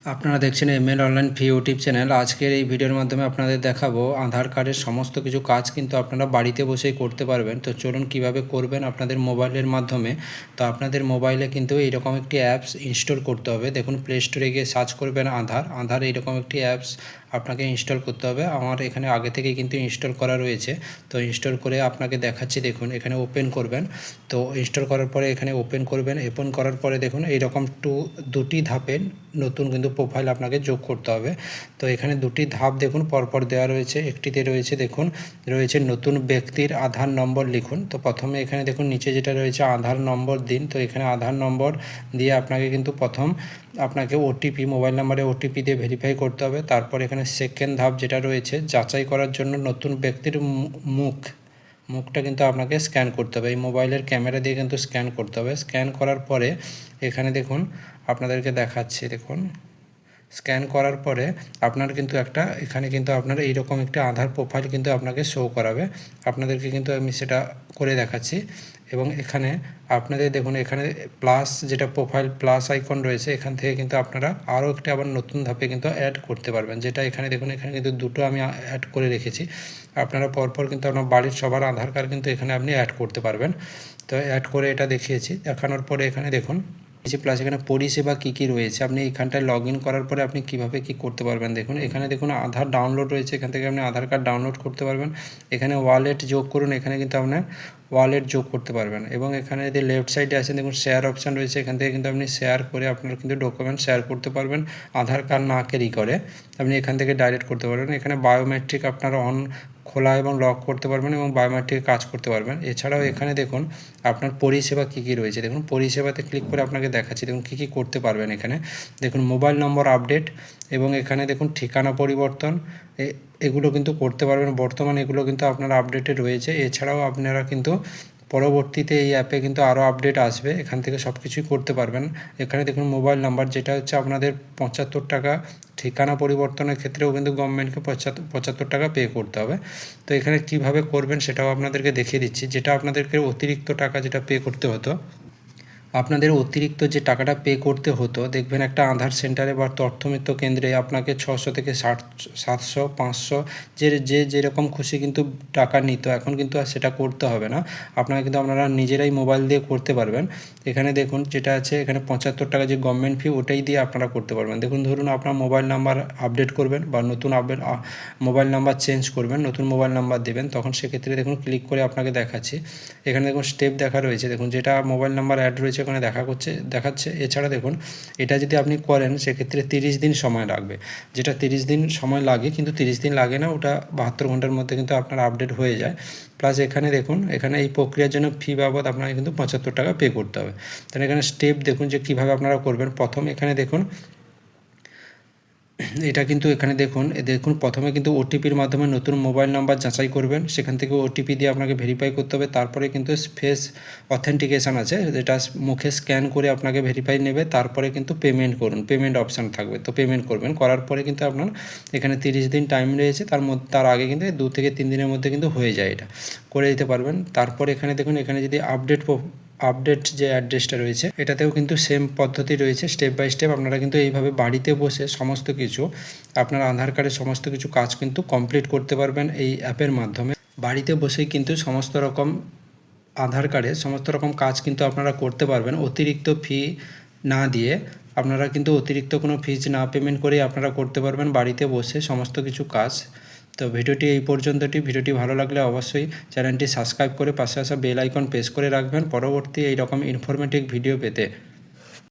আপনারা দেখছেন ML online fee YouTube channel. আজকের এই ভিডিওর মাধ্যমে আপনাদের দেখাবো আধার কার্ডের সমস্ত কিছু কাজ কিন্তু আপনারা বাড়িতে বসেই করতে পারবেন। তো চলুন কিভাবে করবেন আপনাদের মোবাইলের মাধ্যমে। তো আপনাদের মোবাইলে কিন্তু এইরকম একটি অ্যাপস ইনস্টল করতে হবে। দেখুন প্লে স্টোরে গিয়ে সার্চ করবেন আধার এইরকম একটি অ্যাপস আপনাকে ইনস্টল করতে হবে। আমার এখানে আগে থেকেই কিন্তু ইনস্টল করা রয়েছে। তো ইনস্টল করে আপনাকে দেখাচ্ছি, দেখুন এখানে ওপেন করবেন। তো ইনস্টল করার পরে এখানে ওপেন করবেন। ওপেন করার পরে দেখুন এইরকম দুটি ধাপে নতুন কিন্তু প্রোফাইল আপনাকে যোগ করতে হবে। তো এখানে দুটি ধাপ দেখুন পরপর দেওয়া রয়েছে। একটিতে রয়েছে দেখুন রয়েছে নতুন ব্যক্তির আধার নম্বর লিখুন। তো প্রথমে এখানে দেখুন নিচে যেটা রয়েছে আধার নম্বর দিন। তো এখানে আধার নম্বর দিয়ে আপনাকে কিন্তু আপনাকে ওটিপি, মোবাইল নাম্বারে ওটিপি দিয়ে ভেরিফাই করতে হবে। তারপর এখানে সেকেন্ড ধাপ যেটা রয়েছে যাচাই করার জন্য নতুন ব্যক্তির মুখটা কিন্তু আপনাকে স্ক্যান করতে হবে। এই মোবাইলের ক্যামেরা দিয়ে কিন্তু স্ক্যান করতে হবে। স্ক্যান করার পরে এখানে দেখুন আপনাদেরকে দেখাচ্ছি, দেখুন স্ক্যান করার পরে আপনার কিন্তু এখানে কিন্তু আপনার এইরকম একটা আধার প্রোফাইল কিন্তু আপনাকে শো করাবে। আপনাদেরকে কিন্তু আমি সেটা করে দেখাচ্ছি। এবং এখানে আপনাদের দেখুন এখানে প্লাস যেটা প্রোফাইল প্লাস আইকন রয়েছে, এখান থেকে কিন্তু আপনারা আরও একটা আবার নতুন ধাপে কিন্তু অ্যাড করতে পারবেন। যেটা এখানে দেখুন এখানে কিন্তু দুটো আমি অ্যাড করে রেখেছি। আপনারা পরপর কিন্তু আপনার বাড়ির সবার আধার কার্ড কিন্তু এখানে আপনি অ্যাড করতে পারবেন। তো অ্যাড করে এটা দেখিয়েছি। দেখানোর পরে এখানে দেখুন প্লাস এখানে পরিষেবা কী রয়েছে, আপনি এখানটায় লগ ইন করার পরে আপনি কীভাবে কী করতে পারবেন দেখুন। এখানে দেখুন আধার ডাউনলোড রয়েছে, এখান থেকে আপনি আধার কার্ড ডাউনলোড করতে পারবেন। এখানে ওয়ালেট যোগ করুন, এখানে কিন্তু আপনার ওয়ালেট যোগ করতে পারবেন। এবং এখানে যদি লেফট সাইডে আসেন দেখুন শেয়ার অপশান রয়েছে, এখান থেকে কিন্তু আপনি শেয়ার করে আপনার কিন্তু ডকুমেন্ট শেয়ার করতে পারবেন। আধার কার্ড না ক্যারি করে আপনি এখান থেকে ডাইরেক্ট করতে পারবেন। এখানে বায়োমেট্রিক আপনারা খোলা এবং লক করতে পারবেন এবং বায়োমেট্রিক কাজ করতে পারবেন। এছাড়াও এখানে দেখুন আপনার পরিষেবা কী রয়েছে, দেখুন পরিষেবাতে ক্লিক করে আপনাকে দেখাচ্ছি দেখুন কী করতে পারবেন। এখানে দেখুন মোবাইল নম্বর আপডেট এবং এখানে দেখুন ঠিকানা পরিবর্তন, এগুলো কিন্তু করতে পারবেন। বর্তমানে এগুলো কিন্তু আপনার আপডেটে রয়েছে। এছাড়াও আপনারা কিন্তু পরবর্তীতে এই অ্যাপে কিন্তু আরও আপডেট আসবে, এখান থেকে সব কিছুই করতে পারবেন। এখানে দেখুন মোবাইল নাম্বার যেটা হচ্ছে আপনাদের 75 টাকা, ঠিকানা পরিবর্তনের ক্ষেত্রেও কিন্তু গভর্নমেন্টকে 75 টাকা পে করতে হবে। তো এখানে কীভাবে করবেন সেটাও আপনাদেরকে দেখিয়ে দিচ্ছি। যেটা আপনাদেরকে অতিরিক্ত টাকা যেটা পে করতে হতো, আপনাদের অতিরিক্ত যে টাকাটা পে করতে হতো, দেখবেন একটা আধার সেন্টারে বা তথ্যমিত্র কেন্দ্রে আপনাকে 600 থেকে 700 500 যেরকম খুশি কিন্তু টাকা নিত। এখন কিন্তু আর সেটা করতে হবে না, আপনারা নিজেরাই মোবাইল দিয়ে করতে পারবেন। এখানে দেখুন যেটা আছে এখানে 75 টাকা যে গভর্নমেন্ট ফি, ওটাই দিয়ে আপনারা করতে পারবেন। দেখুন ধরুন আপনার মোবাইল নাম্বার আপডেট করবেন বা নতুন মোবাইল নাম্বার চেঞ্জ করবেন, নতুন মোবাইল নাম্বার দেবেন, তখন সেক্ষেত্রে দেখুন ক্লিক করে আপনাকে দেখাচ্ছি। এখানে দেখুন স্টেপ দেখা রয়েছে, দেখুন যেটা মোবাইল নাম্বার অ্যাড রয়েছে ওখানে দেখাচ্ছে। এছাড়া দেখুন এটা যদি আপনি করেন সেক্ষেত্রে 30 দিন সময় লাগবে। যেটা 30 দিন সময় লাগে, কিন্তু 30 দিন লাগে না, ওটা 72 ঘন্টার মধ্যে কিন্তু আপনার আপডেট হয়ে যায়। প্লাস এখানে দেখুন এখানে এই প্রক্রিয়ার জন্য ফি বাবদ আপনাকে কিন্তু 75 টাকা পে করতে হবে। তাহলে এখানে স্টেপ দেখুন যে কীভাবে আপনারা করবেন। প্রথম এখানে দেখুন এটা কিন্তু এখানে দেখুন প্রথমে কিন্তু ওটিপির মাধ্যমে নতুন মোবাইল নাম্বার যাচাই করবেন, সেখান থেকে ওটিপি দিয়ে আপনাকে ভেরিফাই করতে হবে। তারপরে কিন্তু ফেস অথেন্টিকেশান আছে, যেটা মুখে স্ক্যান করে আপনাকে ভেরিফাই নেবে। তারপরে কিন্তু পেমেন্ট করুন, পেমেন্ট অপশান থাকবে, তো পেমেন্ট করবেন। করার পরে কিন্তু আপনার এখানে 30 দিন টাইম রয়েছে, তার আগে কিন্তু 2 থেকে 3 দিনের মধ্যে কিন্তু হয়ে যায়, এটা করে দিতে পারবেন। তারপরে এখানে দেখুন এখানে যদি আপডেট যে অ্যাড্রেসটা রয়েছে, এটাতেও কিন্তু সেম পদ্ধতি রয়েছে, স্টেপ বাই স্টেপ। আপনারা কিন্তু এইভাবে বাড়িতে বসে সমস্ত কিছু আপনার আধার কার্ডের সমস্ত কিছু কাজ কিন্তু কমপ্লিট করতে পারবেন এই অ্যাপের মাধ্যমে। বাড়িতে বসেই কিন্তু সমস্ত রকম আধার কার্ডের সমস্ত রকম কাজ কিন্তু আপনারা করতে পারবেন অতিরিক্ত ফি না দিয়ে। আপনারা কিন্তু অতিরিক্ত কোনো ফিজ না পেমেন্ট করেই আপনারা করতে পারবেন বাড়িতে বসে সমস্ত কিছু কাজ। তো ভিডিওটি এই পর্যন্তই। ভিডিওটি ভালো লাগলে অবশ্যই চ্যানেলটি সাবস্ক্রাইব করে পাশে আসা বেল আইকন প্রেস করে রাখবেন পরবর্তী এই রকম ইনফরমেটিভ ভিডিও পেতে।